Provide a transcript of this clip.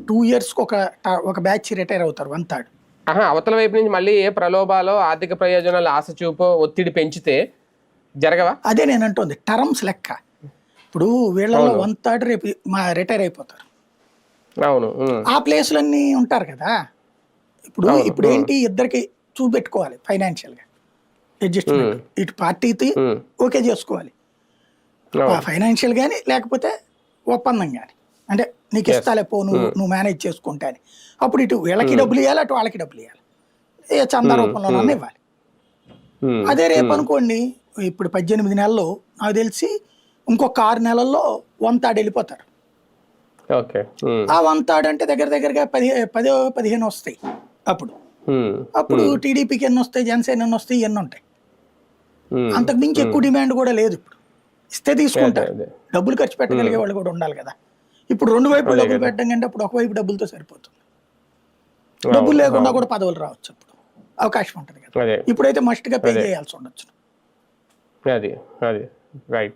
2 ఇయర్స్కి ఒక batch retire అవుతారు 1/3. అవతల వైపు నుంచి మళ్ళీ ఏ ప్రలోభాలో ఆర్థిక ప్రయోజనాలు ఆశ చూపో ఒత్తిడి పెంచితే జరగవా? అదే నేను అంటుంది టర్మ్స్ లెక్క. ఇప్పుడు వీళ్ళలో 1/3 రేపు రిటైర్ అయిపోతారు. అవును. ఆ ప్లేస్లన్నీ ఉంటారు కదా. ఇప్పుడు ఏంటి ఇద్దరికి చూపెట్టుకోవాలి ఫైనాన్షియల్గా అడ్జస్ట్మెంట్. ఇటు పార్టీకి ఓకే చేసుకోవాలి ఫైనాన్షియల్ కానీ, లేకపోతే ఒప్పందం కానీ. అంటే నీకు ఇస్తాలే పో, నువ్వు మేనేజ్ చేసుకుంటా అని. అప్పుడు ఇటు వీళ్ళకి డబ్బులు ఇవ్వాలి, అటు వాళ్ళకి డబ్బులు ఇవ్వాలి. ఏ చందా రూపంలోనన్నా ఇవ్వాలి. అదే రేపు అనుకోండి, ఇప్పుడు 18 నెలల్లో నాకు తెలిసి ఇంకొక 6 నెలల్లో 1/3 వెళ్ళిపోతారు. ఆ 1/3 అంటే దగ్గరగా 10-15 వస్తాయి. అప్పుడు టీడీపీకి ఎన్ని వస్తాయి, జనసేన ఎన్ని వస్తాయి, ఇవన్నీ ఉంటాయి. అంతకు మించి ఎక్కువ డిమాండ్ కూడా లేదు. ఇప్పుడు ఇస్తే తీసుకుంటారు. డబ్బులు ఖర్చు పెట్టగలిగే వాళ్ళు కూడా ఉండాలి కదా. ఇప్పుడు 2 వైపులు డబ్బులు పెట్టడం కంటే అప్పుడు ఒకవైపు డబ్బులతో సరిపోతుంది. డబ్బులు లేకుండా కూడా పదవులు రావచ్చు, అప్పుడు అవకాశం ఉంటుంది కదా. ఇప్పుడైతే మస్ట్ గా పే చేయాల్సి ఉండొచ్చు. రైట్.